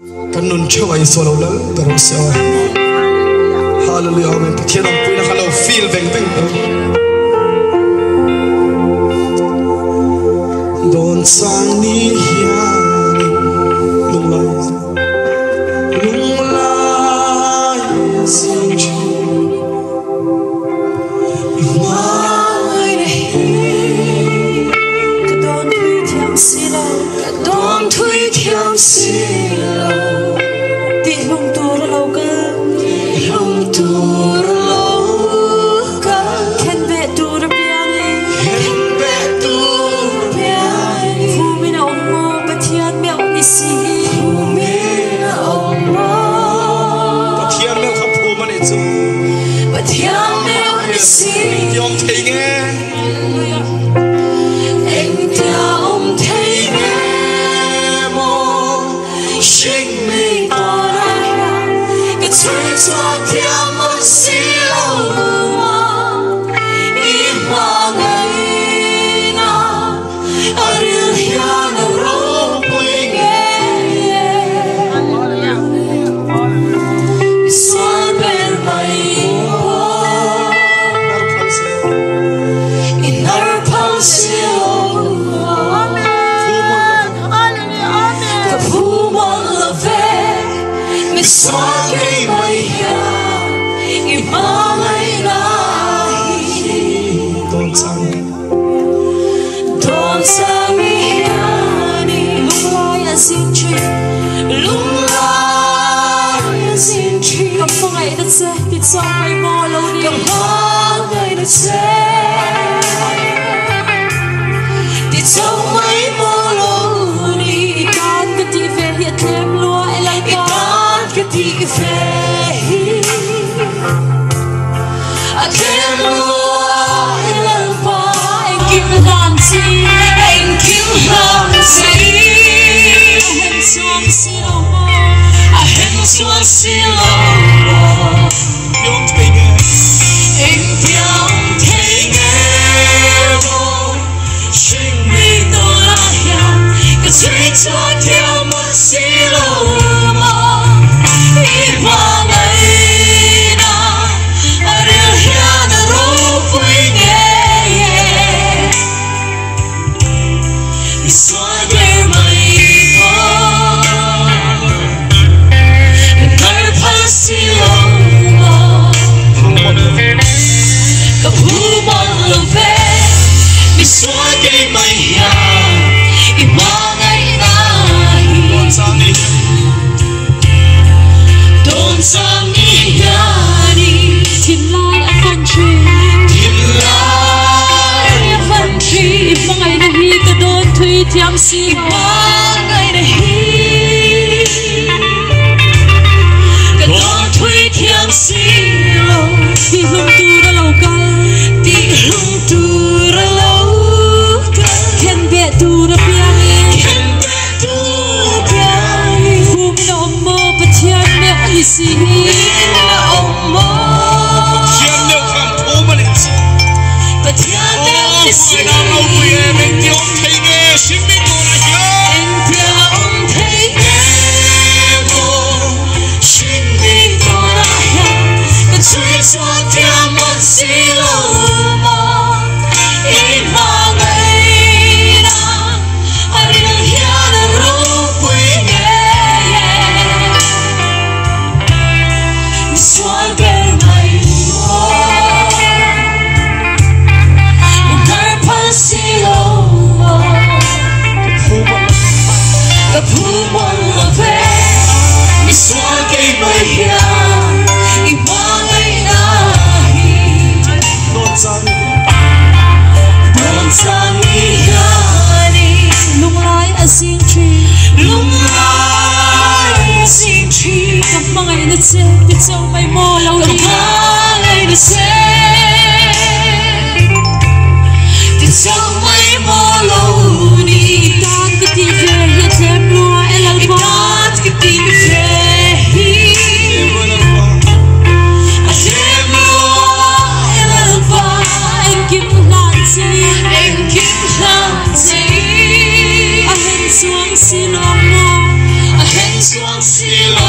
kan nun chawa in solo lal pero sa hallelujah amen pathian ang pina hello feel beng beng don sang ni hian lung lai sing chi mai nei ka don thui thiam si lo ka don thui thiam si lo ti lung tur lo ka khen ve tur piang fu mi na om mo pathian me om ni si fu mi na om mo pathian me khap fu man chu pathian me om ni si yom thei nge anh ta om thei nge mo shing me to cái chuyện cho theo một siêu mà im mà ngày nào ở điều hiền ở đâu quê nghe xoan bên mây in our siêu cái phù mong là về mình xoan cái mây Don't tell me honey, lung lai xin chi, lung lai xin chi. Cầm ngay đất xe, thì sao mày mò lâu đi? Cầm ngay đất xe, thì sao mày mò lâu đi? Ikan cái tí về hiện thêm lúa lại ikan cái tí về. I can't lie in anh kim làm gì anh kim làm gì anh xuống siêu anh xuống siêu yom thấy nghe anh yom thấy nghe mo sinh mình tôi là hiền cái chuyện cho theo một siêu mo im mà ngày thiam si ba ngày này cái đó thuê thiam si lo thì lung tu ra lâu ca thì lung tu ra lâu ca khen bé tu ra piang fu mi na om mo pathian me ali si na om mo pathian me kham thu ma le pathian me ali si na lo pu ye me tiom thei nge sinh命我来呀，anh theo ông thấy nghe mo sinh命我来呀，个最初的梦是路吗？一马ngày nào，爱人家的路归耶，你说给没我，我哪怕是路。The pool won't về, mi xóa cây mây ya, ima ngày nahi. Don't sang ni yani, lung lai xin chi, lung lai xin chi. Cầm ngay đất xe, biết sao mày mò lâu đi. Cầm ngay đất xe, biết sao mày mò lâu đi. Tan cái gì về hiện thêm lúa lại tan cái gì về thêm lúa lại anh kim làm gì anh kim làm gì anh xuống xin ông anh xuống xì